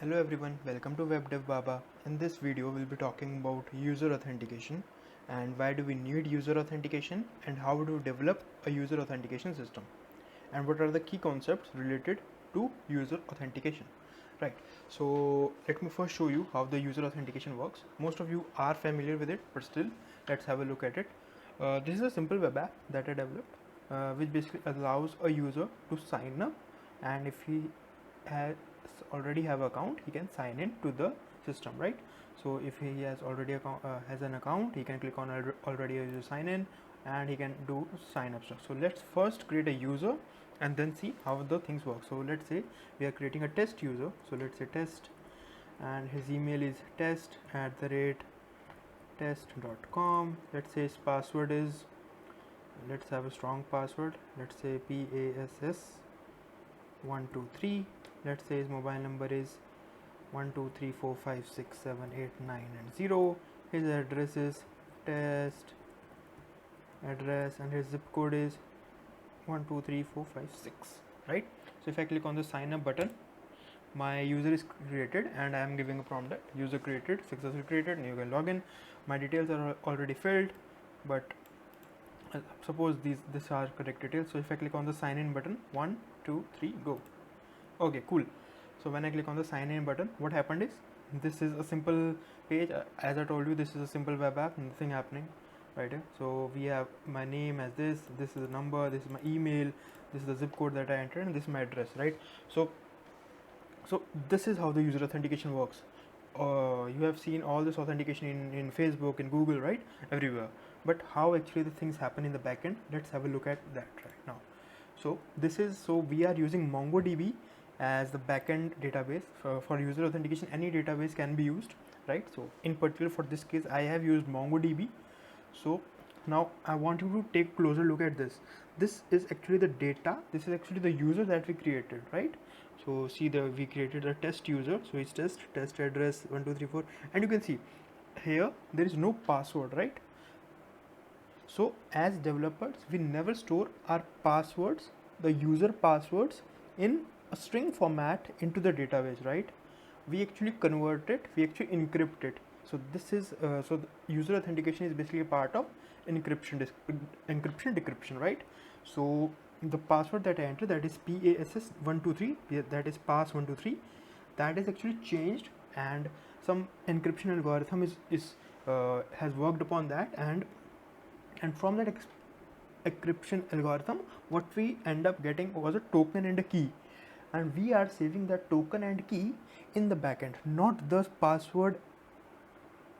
Hello everyone, welcome to WebDev Baba. In this video, we'll be talking about user authentication and why do we need user authentication and how to develop a user authentication system and what are the key concepts related to user authentication. Right, so let me first show you how the user authentication works. Most of you are familiar with it, but still, let's have a look at it. This is a simple web app that I developed, which basically allows a user to sign up, and if he has already have account, he can sign in to the system, right? So if he has already has an account, he can click on already a user sign in, and he can do sign up stuff. So let's first create a user and then see how the things work. So let's say we are creating a test user, so let's say test, and his email is test@test.com. let's say his password is, let's have a strong password, let's say PASS123. let's say his mobile number is 123456789 and 0. His address is test address and his zip code is 123456, right? So if I click on the sign up button, my user is created and I am giving a prompt that user created, successfully created, and you can log in. My details are already filled, but suppose these are correct details. So if I click on the sign in button, 1 2 3 go. Okay, cool. So when I click on the sign in button, what happened is this is a simple page. As I told you, this is a simple web app, nothing happening right here. So we have my name as this is the number, this is my email, this is the zip code that I entered, and this is my address, right? So this is how the user authentication works. You have seen all this authentication in Facebook, in Google, right? Everywhere. But how actually the things happen in the backend? Let's have a look at that right now. So we are using MongoDB as the backend database for user authentication. Any database can be used, right? So in particular for this case, I have used MongoDB. So now I want you to take a closer look at this. This is actually the data. This is actually the user that we created, right? So see, we created a test user. So it's test address 1234, and you can see here there is no password, right? So as developers, we never store our passwords, the user passwords, in a string format into the database, right? We actually convert it, we actually encrypt it. So this is so the user authentication is basically a part of encryption decryption, right? So the password that I enter, that is PASS123, that is pass123, that is actually changed, and some encryption algorithm has worked upon that, and from that encryption algorithm, what we end up getting was a token and a key, and we are saving that token and key in the backend, not the password,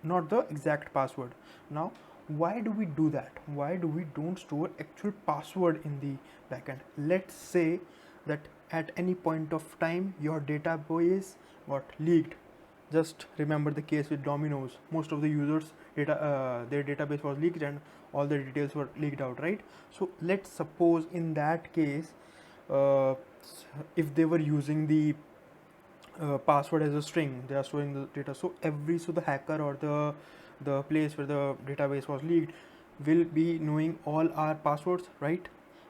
not the exact password. Now why do we do that? Why do we don't store actual password in the backend? Let's say that at any point of time your database got leaked. Just remember the case with Domino's. Most of the users their database was leaked and all the details were leaked out, right? So let's suppose in that case, if they were using the password as a string, they are storing the data. So the hacker or the place where the database was leaked will be knowing all our passwords, right?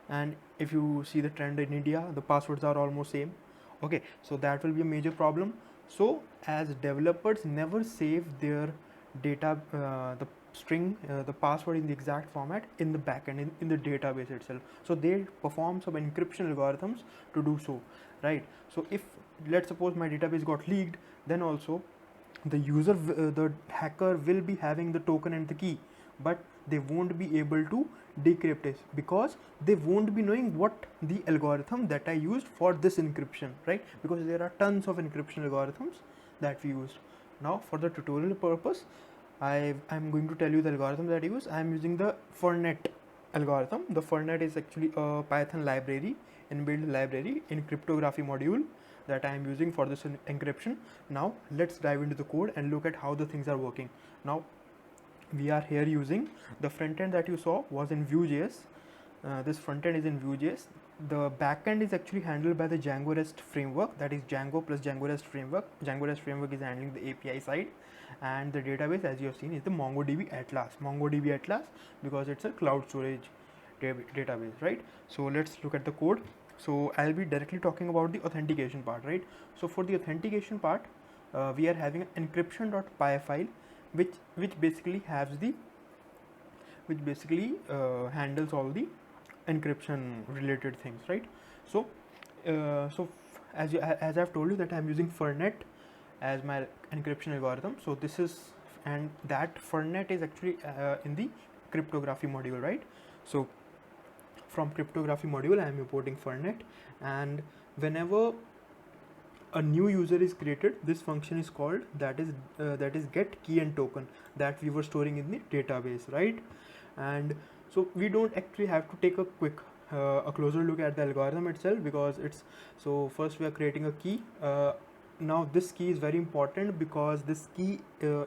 And if you see the trend in India, the passwords are almost same. Okay, so that will be a major problem. So as developers, never save their data, the string, the password in the exact format in the backend, in the database itself. So they perform some encryption algorithms to do so, right? So if let's suppose my database got leaked, then also the user, the hacker will be having the token and the key, but they won't be able to decrypt it because they won't be knowing what the algorithm that I used for this encryption, right? Because there are tons of encryption algorithms that we used. Now for the tutorial purpose, I'm going to tell you the algorithm that I use. I'm using the Fernet algorithm. The Fernet is actually a Python library, inbuilt library in cryptography module that I am using for this encryption. Now let's dive into the code and look at how the things are working. Now we are here using the front end that you saw was in Vue.js. This front end is in Vue.js. The backend is actually handled by the Django REST framework, that is Django plus Django REST framework. Django REST framework is handling the API side, and the database, as you have seen, is the MongoDB Atlas. MongoDB Atlas because it's a cloud storage database, right? So let's look at the code. So I'll be directly talking about the authentication part, right? So for the authentication part, we are having an encryption.py file which basically has the handles all the encryption related things, right? So as I've told you that I'm using Fernet as my encryption algorithm. So this is, and that Fernet is actually in the cryptography module, right? So from cryptography module I am importing Fernet, and whenever a new user is created, this function is called, that is get key and token that we were storing in the database, right? And so we don't actually have to take a closer look at the algorithm itself, because it's, so first we are creating a key. Now this key is very important because this key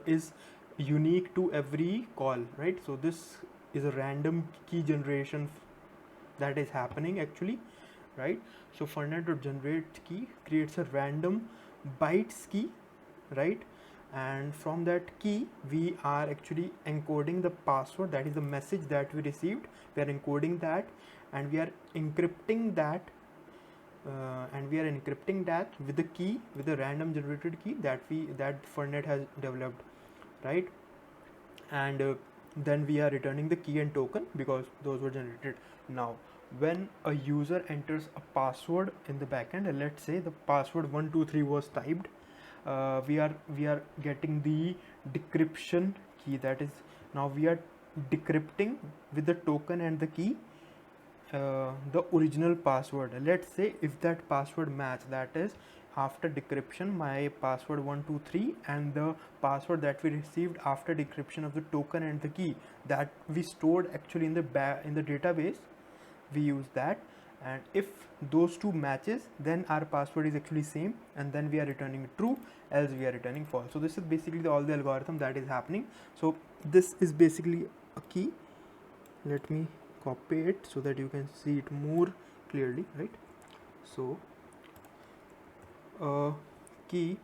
is unique to every call, right? So this is a random key generation that is happening actually, right? So Fernet.generate key creates a random bytes key, right? And from that key we are actually encoding the password, that is the message that we received. We are encoding that, and we are encrypting that with the key, with the random generated key that Fernet has developed, right? And then we are returning the key and token because those were generated. Now when a user enters a password in the backend, and let's say the password 123 was typed, we are getting the decryption key, that is, now we are decrypting with the token and the key the original password. Let's say if that password match, that is, after decryption my password 123 and the password that we received after decryption of the token and the key that we stored actually in the database, we use that. And if those two matches, then our password is actually same, and then we are returning true, else we are returning false. So this is basically all the algorithm that is happening. So this is basically a key. Let me copy it so that you can see it more clearly, right? So a key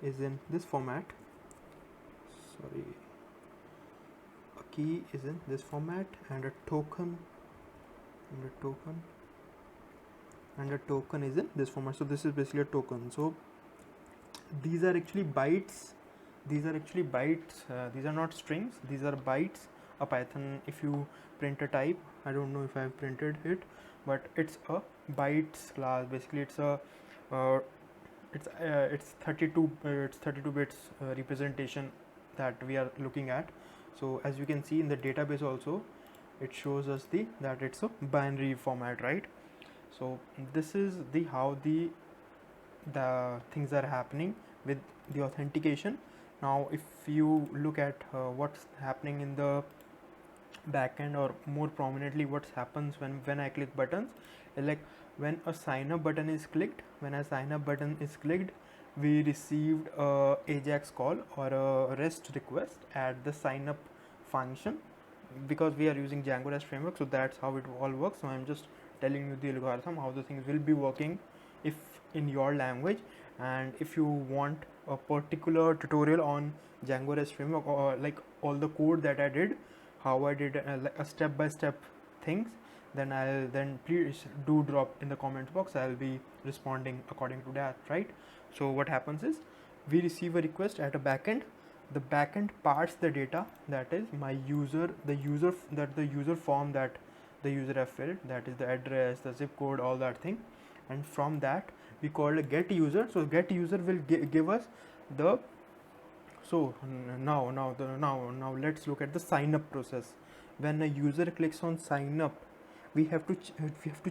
is in this format, sorry, a key is in this format, and a token is in this format. So this is basically a token. So these are actually bytes, these are not strings, these are bytes. A Python, if you print a type, I don't know if I've printed it, but it's a bytes class. Basically it's a it's 32 bits representation that we are looking at. So as you can see in the database also, it shows us that it's a binary format, right? So this is how the things are happening with the authentication. Now if you look at what's happening in the backend, or more prominently what happens when I click buttons, like when a sign up button is clicked, we received a AJAX call or a REST request at the sign up function, because we are using Django REST framework. So that's how it all works. So I'm just telling you the algorithm, how the things will be working if in your language. And if you want a particular tutorial on Django REST framework, or like all the code that I did, how I did a step-by-step things, then please do drop in the comment box. I'll be responding according to that, right? So what happens is, we receive a request at a backend. The backend parts the data, that is the user form that the user have filled, that is the address, the zip code, all that thing, and from that we call a get user. So get user will give us the, so now let's look at the sign up process. When a user clicks on sign up, we have to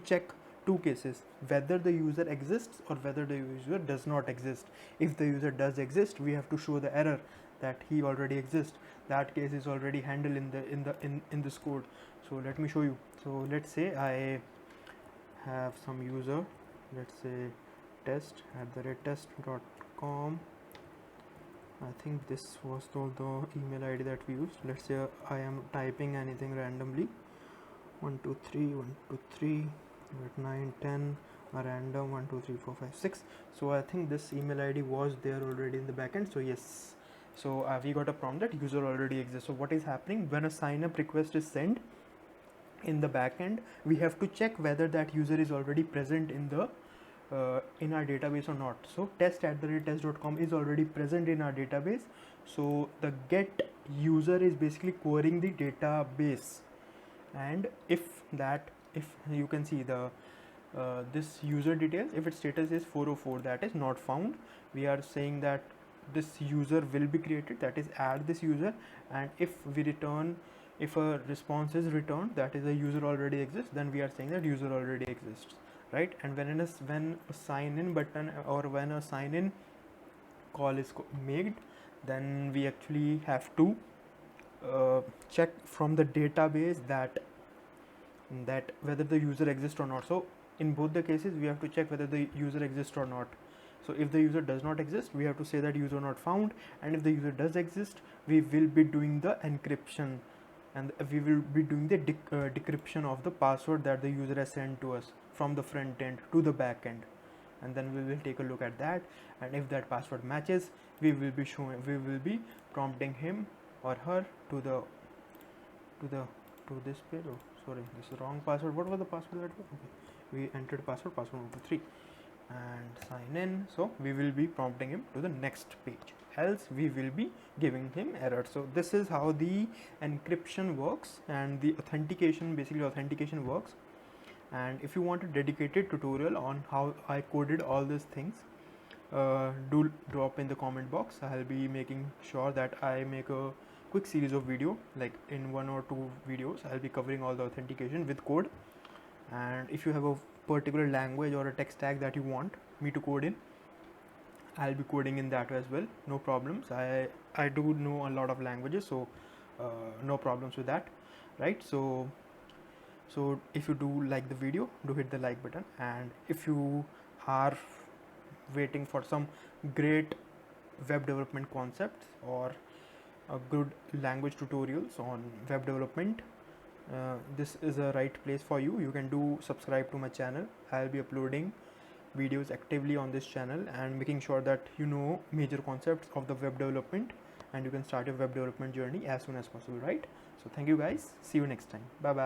check two cases: whether the user exists or whether the user does not exist. If the user does exist, we have to show the error that he already exists. That case is already handled in this code. So let me show you. So let's say I have some user, let's say test@test.com. I think this was the email ID that we used. Let's say I am typing anything randomly, 123 at 9 10, a random 1 2 3 4 5 6. So I think this email ID was there already in the backend. So yes, so we got a prompt that user already exists. So what is happening when a sign up request is sent in the backend, we have to check whether that user is already present in the in our database or not. So test@test.com is already present in our database. So the get user is basically querying the database, and if you can see the this user details, if its status is 404, that is not found, we are saying that this user will be created, that is add this user. And if a response is returned, that is a user already exists, then we are saying that user already exists, right? And when a sign in button or when a sign in call is made, then we actually have to check from the database that whether the user exists or not. So in both the cases we have to check whether the user exists or not. So if the user does not exist, we have to say that user not found, and if the user does exist, we will be doing the encryption, and we will be doing the decryption of the password that the user has sent to us from the front end to the back end. And then we will take a look at that, and if that password matches, we will be prompting him or her to this page. Oh, sorry, this is wrong password. What was the password that we entered? Password 123 and sign in. So we will be prompting him to the next page, else we will be giving him error. So this is how the encryption works and the authentication works. And if you want a dedicated tutorial on how I coded all these things, do drop in the comment box. I'll be making sure that I make a quick series of video, like in 1 or 2 videos I'll be covering all the authentication with code. And if you have a particular language or a tech stack that you want me to code in, I'll be coding in that as well, no problems. I do know a lot of languages, so no problems with that, right? So if you do like the video, do hit the like button. And if you are waiting for some great web development concepts or a good language tutorials on web development, this is a right place for you. You can do subscribe to my channel. I'll be uploading videos actively on this channel and making sure that you know major concepts of the web development, and you can start your web development journey as soon as possible, right? So thank you guys, see you next time, bye bye.